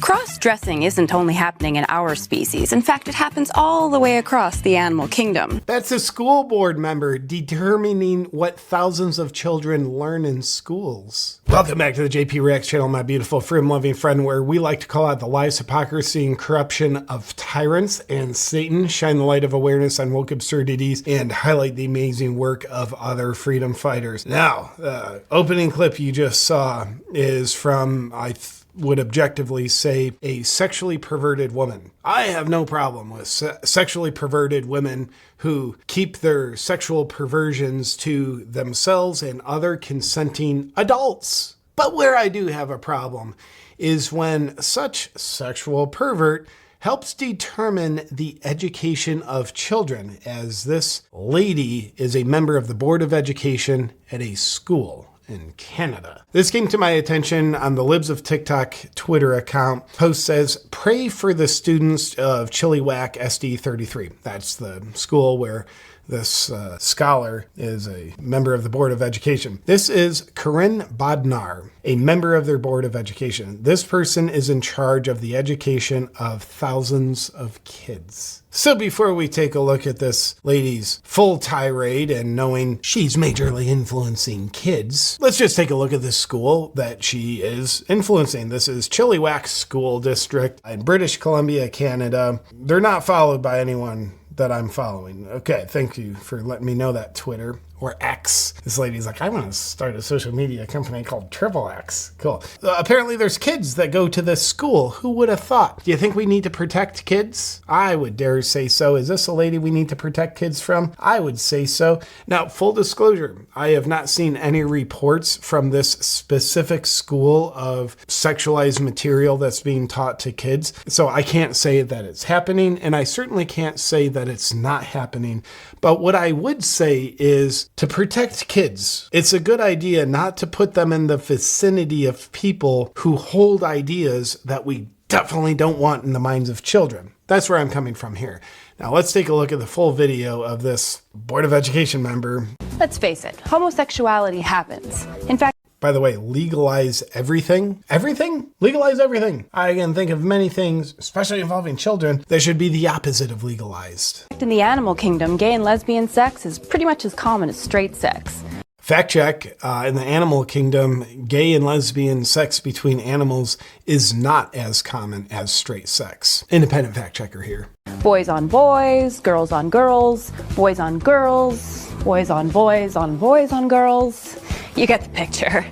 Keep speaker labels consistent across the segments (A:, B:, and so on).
A: Cross-dressing isn't only happening in our species. In fact, it happens all the way across the animal kingdom.
B: That's a school board member determining what thousands of children learn in schools. Welcome back to the JP Reacts channel, my beautiful freedom-loving friend, where we like to call out the lies, hypocrisy, and corruption of tyrants and Satan, shine the light of awareness on woke absurdities, and highlight the amazing work of other freedom fighters. Now, the opening clip you just saw is from, I would objectively say, a sexually perverted woman. I have no problem with sexually perverted women who keep their sexual perversions to themselves and other consenting adults. But where I do have a problem is when such sexual pervert helps determine the education of children, as this lady is a member of the Board of Education at a school in Canada. This came to my attention on the Libs of TikTok Twitter account. Post says, pray for the students of Chilliwack SD33. That's the school where this scholar is a member of the Board of Education. This is Carin Bondar, a member of their Board of Education. This person is in charge of the education of thousands of kids. So before we take a look at this lady's full tirade and knowing she's majorly influencing kids, let's just take a look at this school that she is influencing. This is Chilliwack School District in British Columbia, Canada. They're not followed by anyone that I'm following. Okay, thank you for letting me know that, Twitter. Or X. This lady's like, I want to start a social media company called Triple X. Cool. Apparently there's kids that go to this school. Who would have thought? Do you think we need to protect kids? I would dare say so. Is this a lady we need to protect kids from? I would say so. Now, full disclosure, I have not seen any reports from this specific school of sexualized material that's being taught to kids. So I can't say that it's happening, and I certainly can't say that it's not happening. But what I would say is, to protect kids, it's a good idea not to put them in the vicinity of people who hold ideas that we definitely don't want in the minds of children. That's where I'm coming from here. Now let's take a look at the full video of this Board of Education member.
A: Let's face it, homosexuality happens. In fact,
B: by the way, legalize everything? Everything? Legalize everything. I can think of many things, especially involving children, that should be the opposite of legalized.
A: in the animal kingdom, gay and lesbian sex is pretty much as common as straight sex.
B: Fact check, in the animal kingdom, gay and lesbian sex between animals is not as common as straight sex. Independent fact checker here.
A: Boys on boys, girls on girls, boys on girls, boys on boys on boys on girls. You get the picture.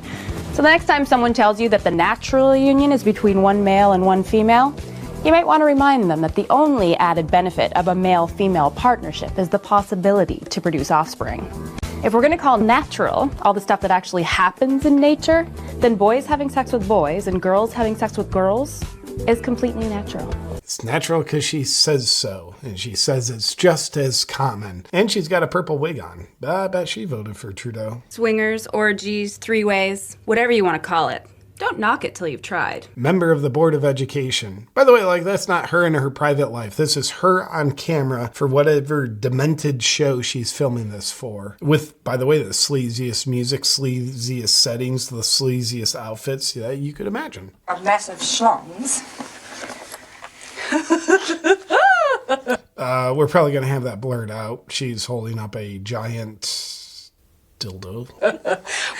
A: So the next time someone tells you that the natural union is between one male and one female, you might want to remind them that the only added benefit of a male-female partnership is the possibility to produce offspring. If we're going to call natural all the stuff that actually happens in nature, then boys having sex with boys and girls having sex with girls is completely natural.
B: It's natural because she says so, and she says it's just as common. And she's got a purple wig on. I bet she voted for Trudeau.
C: Swingers, orgies, three-ways, whatever you want to call it. Don't knock it till you've tried.
B: Member of the Board of Education. By the way, like, that's not her in her private life. This is her on camera for whatever demented show she's filming this for. With, by the way, the sleaziest music, sleaziest settings, the sleaziest outfits that you could imagine.
D: A mess of schlongs.
B: We're probably going to have that blurred out. She's holding up a giant dildo.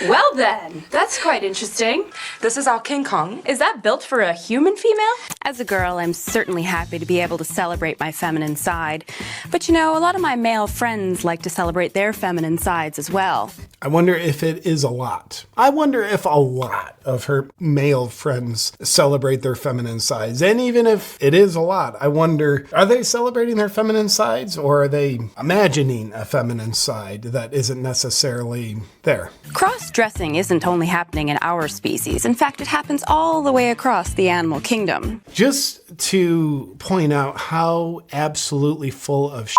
C: Well then, that's quite interesting.
D: This is our King Kong.
C: Is that built for a human female?
A: As a girl, I'm certainly happy to be able to celebrate my feminine side. But you know, a lot of my male friends like to celebrate their feminine sides as well.
B: I wonder if it is a lot. I wonder if a lot of her male friends celebrate their feminine sides. And even if it is a lot, I wonder, are they celebrating their feminine sides, or are they imagining a feminine side that isn't necessarily there?
A: Cross-dressing isn't only happening in our species. In fact, it happens all the way across the animal kingdom.
B: Just to point out how absolutely full of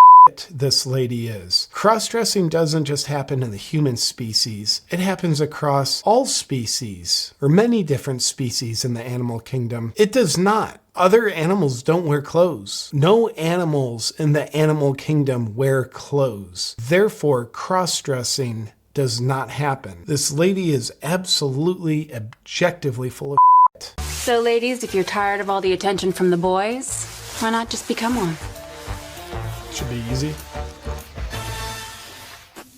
B: this lady is. Cross-dressing doesn't just happen in the human species. It happens across all species, or many different species in the animal kingdom. It does not. Other animals don't wear clothes. No animals in the animal kingdom wear clothes. Therefore, cross-dressing does not happen. This lady is absolutely, objectively full of
C: So, ladies, if you're tired of all the attention from the boys, why not just become one?
B: Should be easy.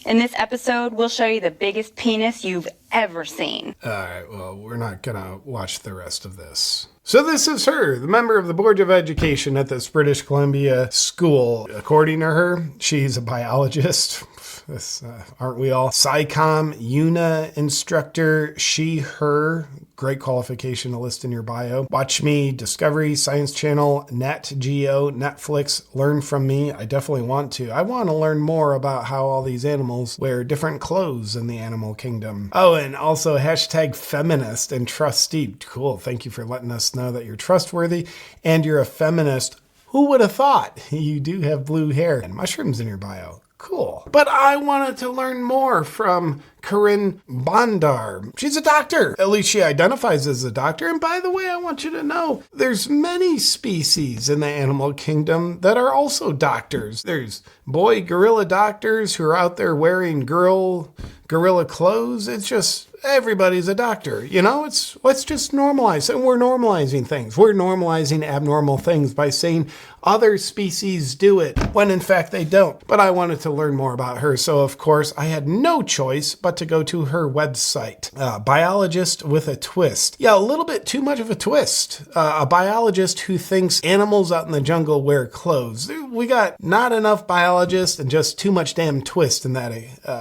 E: In this episode, we'll show you the biggest penis you've ever seen.
B: All right, well, we're not gonna watch the rest of this. So this is her, the member of the Board of Education at this British Columbia school. According to her, she's a biologist. Aren't we all? SciComm, UNA instructor, she, her. Great qualification to list in your bio. Watch me, Discovery, Science Channel, Nat Geo, Netflix, learn from me. I definitely want to. I want to learn more about how all these animals wear different clothes in the animal kingdom. Oh, and also hashtag feminist and trustee. Cool. Thank you for letting us know that you're trustworthy and you're a feminist. Who would have thought? You do have blue hair and mushrooms in your bio. Cool. But I wanted to learn more from Carin Bondar. She's a doctor. At least she identifies as a doctor. And by the way, I want you to know there's many species in the animal kingdom that are also doctors. There's boy gorilla doctors who are out there wearing girl gorilla clothes. It's just everybody's a doctor. You know, let's just normalize. And we're normalizing things. We're normalizing abnormal things by saying other species do it when in fact they don't. But I wanted to learn more about her. So of course I had no choice but to go to her website. Biologist with a twist. Yeah, a little bit too much of a twist. A biologist who thinks animals out in the jungle wear clothes. We got not enough biologists and just too much damn twist in that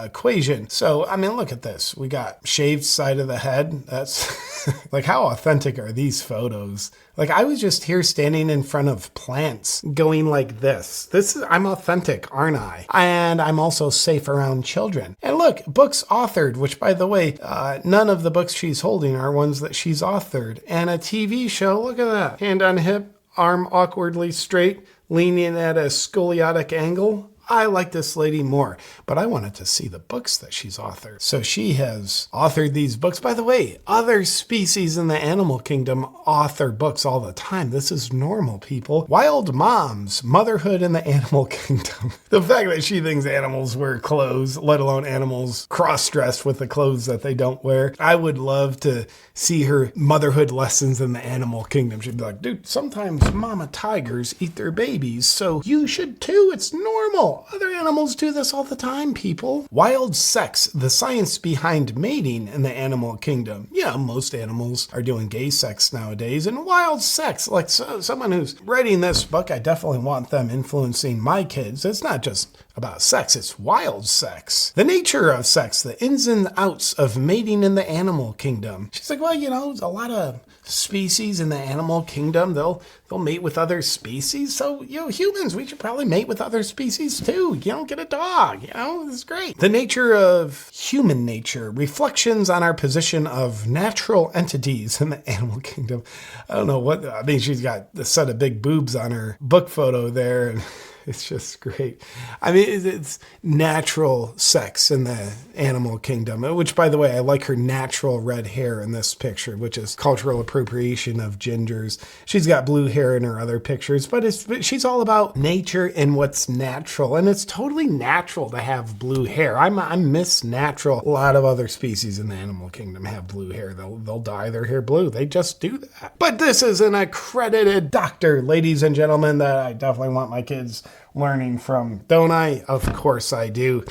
B: equation. So, I mean, look at this. We got shaved side of the head. That's like, how authentic are these photos? Like, I was just here standing in front of plants going like this. I'm authentic, aren't I? And I'm also safe around children. And look, books authored, which by the way, none of the books she's holding are ones that she's authored. And a TV show, look at that. Hand on hip, arm awkwardly straight, leaning at a scoliotic angle. I like this lady more, but I wanted to see the books that she's authored. So she has authored these books. By the way, other species in the animal kingdom author books all the time. This is normal, people. Wild Moms, Motherhood in the Animal Kingdom. The fact that she thinks animals wear clothes, let alone animals cross-dressed with the clothes that they don't wear. I would love to see her motherhood lessons in the animal kingdom. She'd be like, dude, sometimes mama tigers eat their babies, so you should too. It's normal. Other animals do this all the time, people. Wild sex, the science behind mating in the animal kingdom. Yeah, most animals are doing gay sex nowadays. And wild sex, like someone who's writing this book, I definitely want them influencing my kids. It's not just about sex, it's wild sex. The nature of sex, the ins and outs of mating in the animal kingdom. She's like, well, you know, a lot of species in the animal kingdom, they'll mate with other species. So, you know, humans, we should probably mate with other species too. You know, get a dog, you know, this is great. The nature of human nature, reflections on our position of natural entities in the animal kingdom. I don't know what, I mean, she's got a set of big boobs on her book photo there, and it's just great. I mean, it's natural sex in the animal kingdom, which, by the way, I like her natural red hair in this picture, which is cultural appropriation of gingers. She's got blue hair in her other pictures, but she's all about nature and what's natural. And it's totally natural to have blue hair. I'm Miss Natural. A lot of other species in the animal kingdom have blue hair. They'll dye their hair blue. They just do that. But this is an accredited doctor, ladies and gentlemen, that I definitely want my kids learning from. Don't I? Of course I do,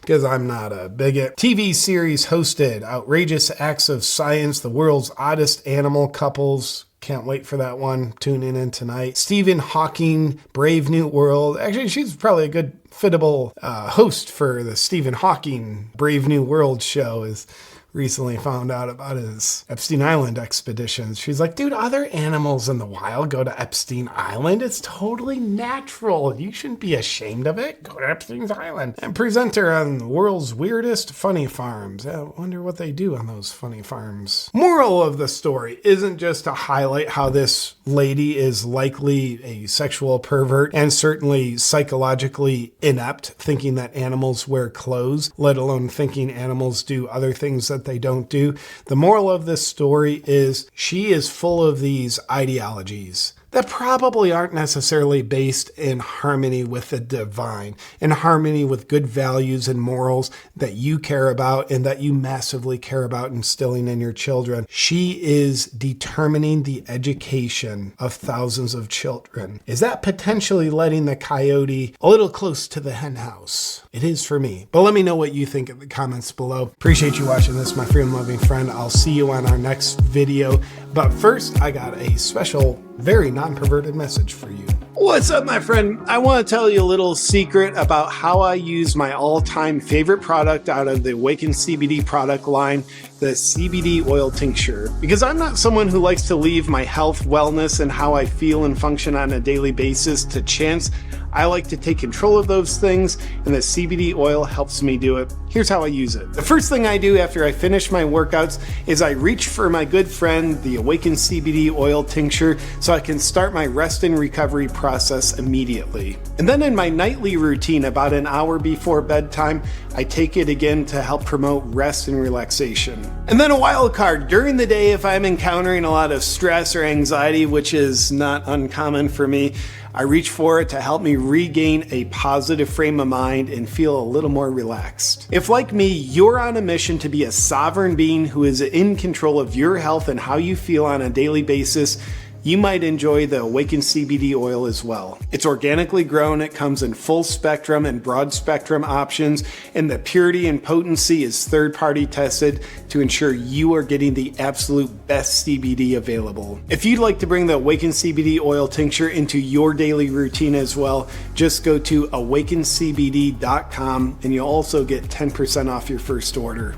B: because I'm not a bigot. TV series hosted, Outrageous Acts of Science, the world's oddest animal couples. Can't wait for that one. Tuning in tonight. Stephen Hawking, Brave New World. Actually, she's probably a good fittable host for the Stephen Hawking Brave New World show. Is recently found out about his Epstein Island expeditions. She's like, dude, other animals in the wild go to Epstein Island. It's totally natural. You shouldn't be ashamed of it. Go to Epstein Island. And presenter on the world's weirdest funny farms. I wonder what they do on those funny farms. Moral of the story isn't just to highlight how this lady is likely a sexual pervert and certainly psychologically inept, thinking that animals wear clothes, let alone thinking animals do other things that they don't do. The moral of this story is she is full of these ideologies that probably aren't necessarily based in harmony with the divine, in harmony with good values and morals that you care about and that you massively care about instilling in your children. She is determining the education of thousands of children. Is that potentially letting the coyote a little close to the hen house? It is for me. But let me know what you think in the comments below. Appreciate you watching this, my freedom-loving friend. I'll see you on our next video. But first, I got a special, very non-perverted message for you. What's up, my friend? I want to tell you a little secret about how I use my all-time favorite product out of the Awaken CBD product line, the CBD oil tincture. Because I'm not someone who likes to leave my health, wellness, and how I feel and function on a daily basis to chance. I like to take control of those things, and the CBD oil helps me do it. Here's how I use it. The first thing I do after I finish my workouts is I reach for my good friend, the Awaken CBD oil tincture, so I can start my rest and recovery process immediately. And then in my nightly routine, about an hour before bedtime, I take it again to help promote rest and relaxation. And then a wild card, during the day, if I'm encountering a lot of stress or anxiety, which is not uncommon for me, I reach for it to help me regain a positive frame of mind and feel a little more relaxed. If, like me, you're on a mission to be a sovereign being who is in control of your health and how you feel on a daily basis, you might enjoy the Awaken CBD oil as well. It's organically grown, it comes in full spectrum and broad spectrum options, and the purity and potency is third-party tested to ensure you are getting the absolute best CBD available. If you'd like to bring the Awaken CBD oil tincture into your daily routine as well, just go to awakencbd.com and you'll also get 10% off your first order.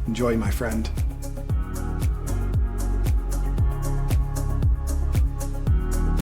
B: Enjoy, my friend.